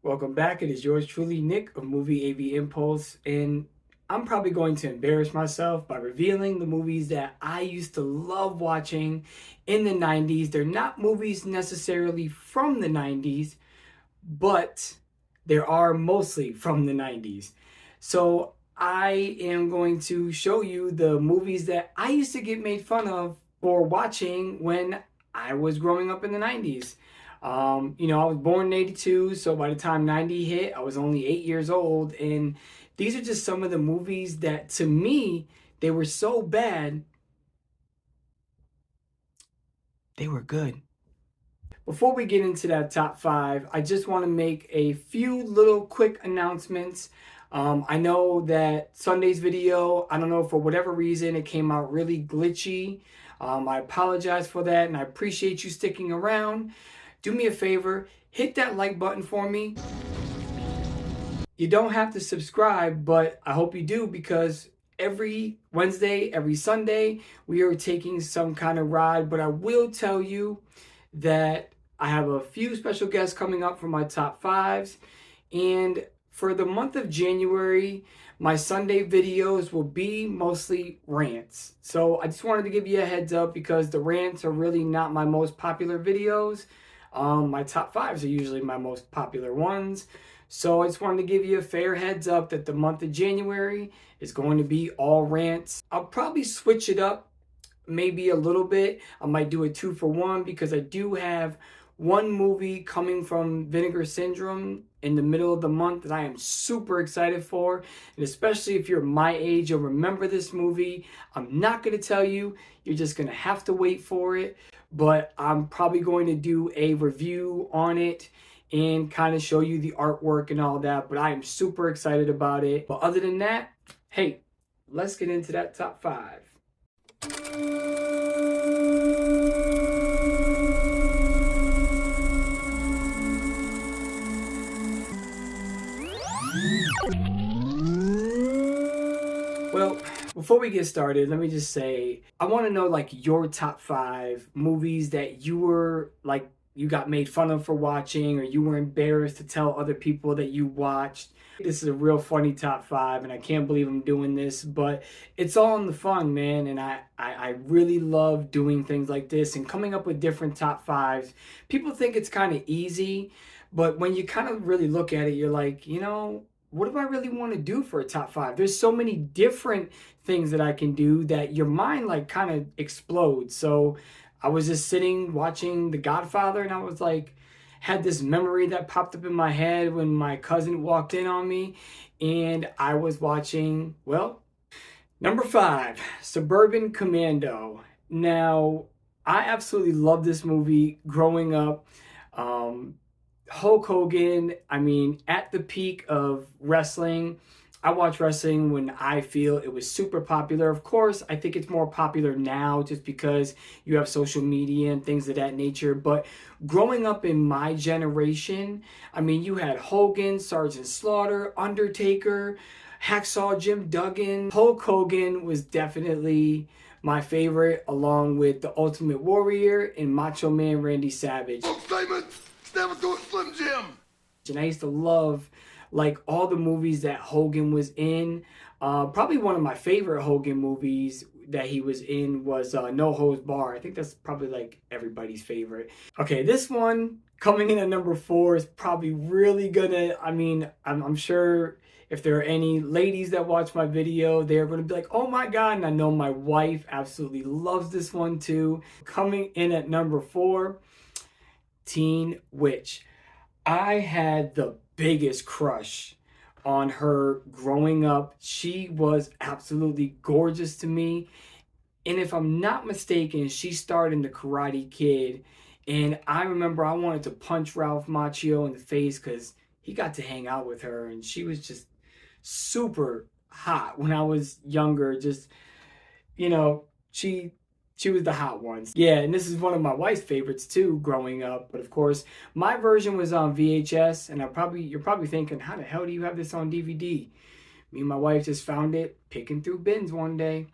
Welcome back. It is yours truly, Nick of Movie AV Impulse, and I'm probably going to embarrass myself by revealing the movies that I used to love watching in the 90s. They're not movies necessarily from the 90s, but there are mostly from the 90s. So I am going to show you the movies that I used to get made fun of for watching when I was growing up in the 90s. I was born in 82, so by the time 90 hit, I was only 8 years old. And these are just some of the movies that, to me, they were so bad, they were good. Before we get into that top five, I just want to make a few little quick announcements. I know that Sunday's video, I don't know, for whatever reason, it came out really glitchy. I apologize for that, and I appreciate you sticking around. Do me a favor, hit that like button for me. You don't have to subscribe, but I hope you do, because every Wednesday, every Sunday, we are taking some kind of ride. But I will tell you that I have a few special guests coming up for my top fives. And for the month of January, my Sunday videos will be mostly rants. So I just wanted to give you a heads up, because the rants are really not my most popular videos. My top fives are usually my most popular ones. So I just wanted to give you a fair heads up that the month of January is going to be all rants. I'll probably switch it up maybe a little bit. I might do a 2-for-1, because I do have one movie coming from Vinegar Syndrome in the middle of the month that I am super excited for. And especially if you're my age, you'll remember this movie. I'm not going to tell you. You're just going to have to wait for it. But I'm probably going to do a review on it and kind of show you the artwork and all that. But I am super excited about it. But other than that, hey, let's get into that top five. Well, before we get started, let me just say, I want to know like your top five movies that you were like, you got made fun of for watching, or you were embarrassed to tell other people that you watched. This is a real funny top five, and I can't believe I'm doing this, but it's all in the fun, man. And I really love doing things like this and coming up with different top fives. People think it's kind of easy, but when you kind of really look at it, you're like, what do I really want to do for a top five? There's so many different things that I can do that your mind like kind of explodes. So I was just sitting watching The Godfather, and I was like, had this memory that popped up in my head when my cousin walked in on me, and I was watching, well, number five, Suburban Commando. Now, I absolutely love this movie growing up. Hulk Hogan, I mean, at the peak of wrestling. I watch wrestling when I feel it was super popular. Of course, I think it's more popular now just because you have social media and things of that nature. But growing up in my generation, I mean, you had Hogan, Sergeant Slaughter, Undertaker, Hacksaw Jim Duggan. Hulk Hogan was definitely my favorite, along with The Ultimate Warrior and Macho Man Randy Savage. Never do it, Slim Jim. And I used to love like all the movies that Hogan was in. Probably one of my favorite Hogan movies that he was in was No Holds Barred. I think that's probably like everybody's favorite. Okay, this one coming in at number four is probably really gonna, I mean, I'm sure if there are any ladies that watch my video, they're gonna be like, oh my God. And I know my wife absolutely loves this one too. Coming in at number four, Teen Witch. I had the biggest crush on her growing up. She was absolutely gorgeous to me. And if I'm not mistaken, she starred in The Karate Kid. And I remember I wanted to punch Ralph Macchio in the face because he got to hang out with her. And she was just super hot when I was younger. Just, you know, she was the hot one. Yeah, and this is one of my wife's favorites too, growing up. But of course, my version was on VHS, and you're probably thinking, how the hell do you have this on DVD? Me and my wife just found it picking through bins one day.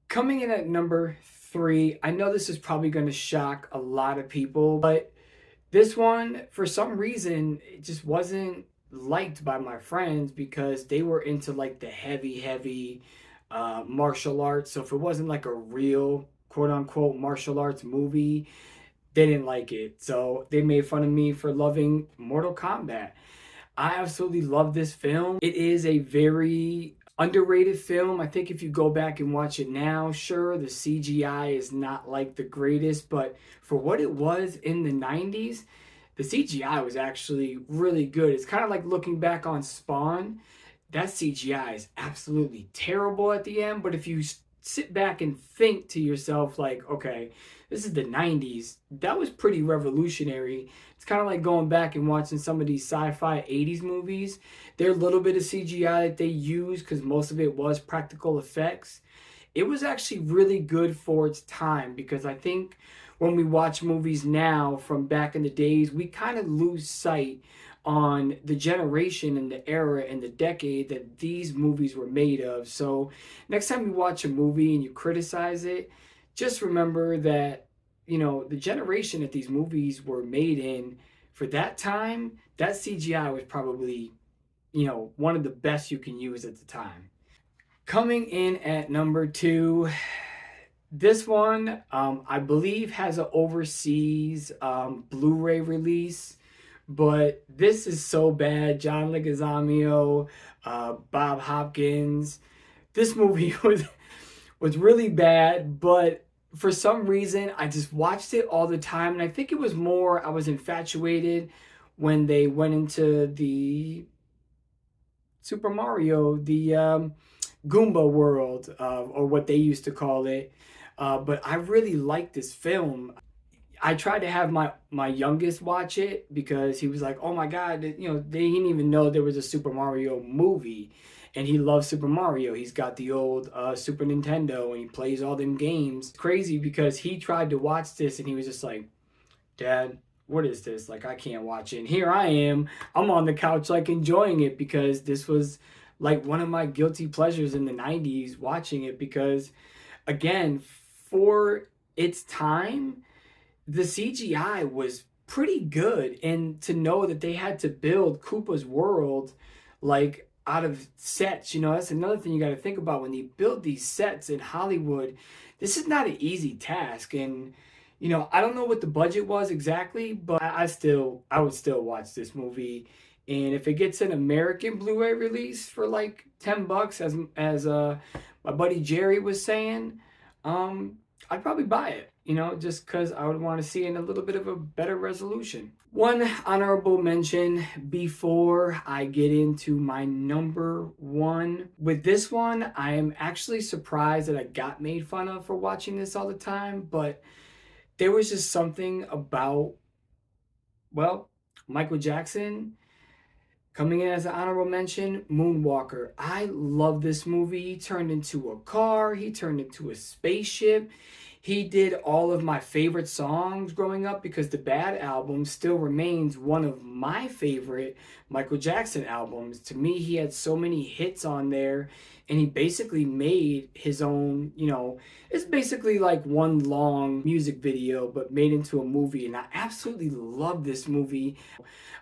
Coming in at number three, I know this is probably going to shock a lot of people, but This one, for some reason, it just wasn't liked by my friends because they were into like the heavy martial arts. So if it wasn't like a real quote unquote martial arts movie, they didn't like it. So they made fun of me for loving Mortal Kombat. I absolutely love this film. It is a very underrated film. I think if you go back and watch it now, sure, the CGI is not like the greatest, but for what it was in the 90s, the CGI was actually really good. It's kind of like looking back on Spawn. That CGI is absolutely terrible at the end, but if you sit back and think to yourself, like, okay, this is the 90s, that was pretty revolutionary. It's kind of like going back and watching some of these sci-fi 80s movies. There's a little bit of CGI that they use because most of it was practical effects. It was actually really good for its time, because I think when we watch movies now from back in the days, we kind of lose sight on the generation and the era and the decade that these movies were made of. So next time you watch a movie and you criticize it, just remember that, you know, the generation that these movies were made in, for that time, that CGI was probably, you know, one of the best you can use at the time. Coming in at number 2, this one, I believe, has an overseas Blu-ray release, but this is so bad. John Leguizamo, Bob Hopkins. This movie was really bad, but for some reason, I just watched it all the time, and I think it was more I was infatuated when they went into the Super Mario, the Goomba world, or what they used to call it. But I really liked this film. I tried to have my youngest watch it because he was like, "Oh my God!" You know, they didn't even know there was a Super Mario movie, and he loves Super Mario. He's got the old Super Nintendo, and he plays all them games. It's crazy because he tried to watch this, and he was just like, "Dad, what is this? Like, I can't watch it." And here I am. I'm on the couch like enjoying it because this was like one of my guilty pleasures in the 90s, watching it, because again, for its time, the CGI was pretty good. And to know that they had to build Koopa's world like out of sets, you know, that's another thing you got to think about when you build these sets in Hollywood. This is not an easy task. And you know, I don't know what the budget was exactly, but I would still watch this movie. And if it gets an American Blu-ray release for like $10, as my buddy Jerry was saying, I'd probably buy it, you know, just because I would want to see it in a little bit of a better resolution. One honorable mention before I get into my number 1. With this one, I am actually surprised that I got made fun of for watching this all the time, but there was just something about, well, Michael Jackson coming in as an honorable mention, Moonwalker. I love this movie. He turned into a car. He turned into a spaceship. He did all of my favorite songs growing up, because the Bad album still remains one of my favorite Michael Jackson albums. To me, he had so many hits on there, and he basically made his own, you know, it's basically like one long music video, but made into a movie. And I absolutely love this movie.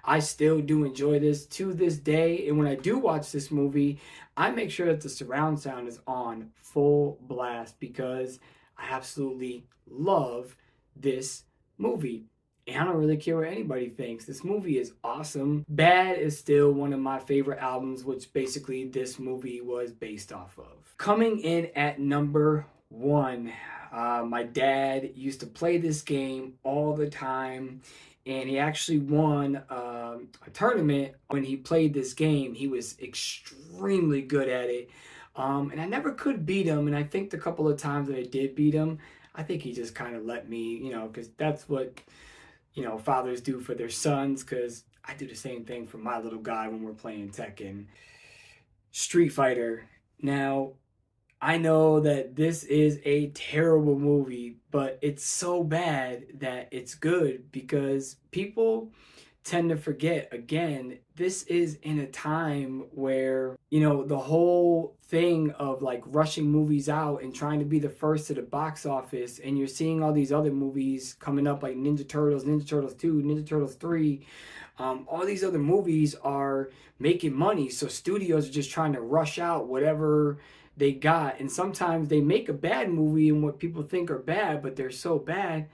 I still do enjoy this to this day. And when I do watch this movie, I make sure that the surround sound is on full blast, because I absolutely love this movie. And I don't really care what anybody thinks. This movie is awesome. Bad is still one of my favorite albums, which basically this movie was based off of. Coming in at number 1, my dad used to play this game all the time, and he actually won a tournament when he played this game. He was extremely good at it. And I never could beat him, and I think the couple of times that I did beat him, I think he just kind of let me, you know, because that's what, you know, fathers do for their sons, because I do the same thing for my little guy when we're playing Tekken. Street Fighter. Now, I know that this is a terrible movie, but it's so bad that it's good, because people tend to forget, again, this is in a time where, you know, the whole thing of like rushing movies out and trying to be the first to the box office, and you're seeing all these other movies coming up like Ninja Turtles, Ninja Turtles 2, Ninja Turtles 3. All these other movies are making money, so studios are just trying to rush out whatever they got. And sometimes they make a bad movie and what people think are bad, but they're so bad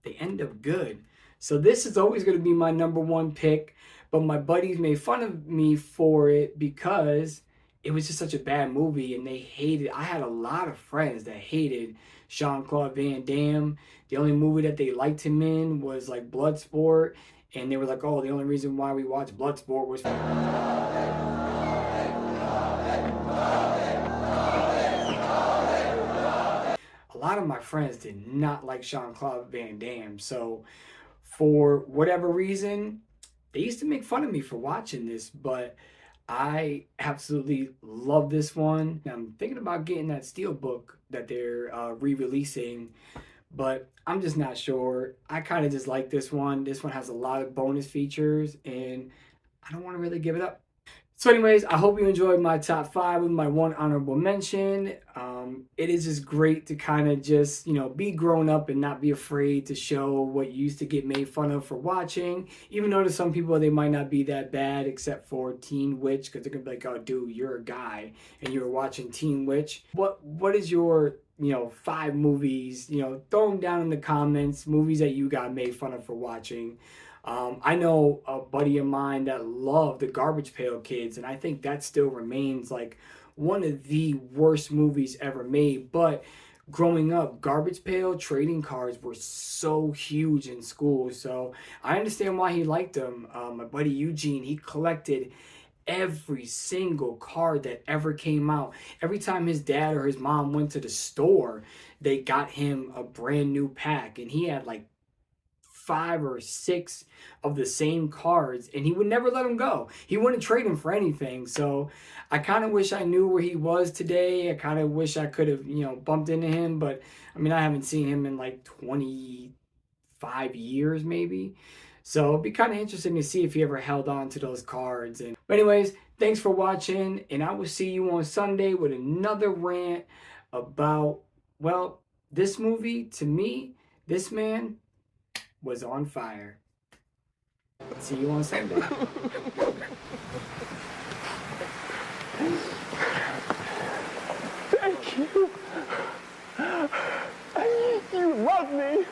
they end up good. So this is always going to be my number one pick, but my buddies made fun of me for it because it was just such a bad movie and they hated. I had a lot of friends that hated Jean-Claude Van Damme. The only movie that they liked him in was like Bloodsport, and they were like, "Oh, the only reason why we watched Bloodsport was." A lot of my friends did not like Jean-Claude Van Damme. So for whatever reason, they used to make fun of me for watching this, but I absolutely love this one. I'm thinking about getting that Steelbook that they're re-releasing, but I'm just not sure. I kind of just like this one. This one has a lot of bonus features, and I don't want to really give it up. So anyways, I hope you enjoyed my top 5 with my one honorable mention. It is just great to kind of just, you know, be grown up and not be afraid to show what you used to get made fun of for watching. Even though to some people they might not be that bad, except for Teen Witch, because they're going to be like, "Oh, dude, you're a guy and you were watching Teen Witch." What is your, you know, 5 movies, you know, throw them down in the comments, movies that you got made fun of for watching. I know a buddy of mine that loved the Garbage Pail Kids, and I think that still remains like one of the worst movies ever made. But growing up, Garbage Pail trading cards were so huge in school, so I understand why he liked them. My buddy Eugene, he collected every single card that ever came out. Every time his dad or his mom went to the store, they got him a brand new pack, and he had like 5 or 6 of the same cards, and he would never let them go. He wouldn't trade them for anything. So I kind of wish I knew where he was today. I kind of wish I could have, you know, bumped into him, but I mean, I haven't seen him in like 25 years maybe. So it'd be kind of interesting to see if he ever held on to those cards. But anyways, thanks for watching, and I will see you on Sunday with another rant about, well, this movie. To me, this man was on fire. See you on Sunday. Thank you. You love me.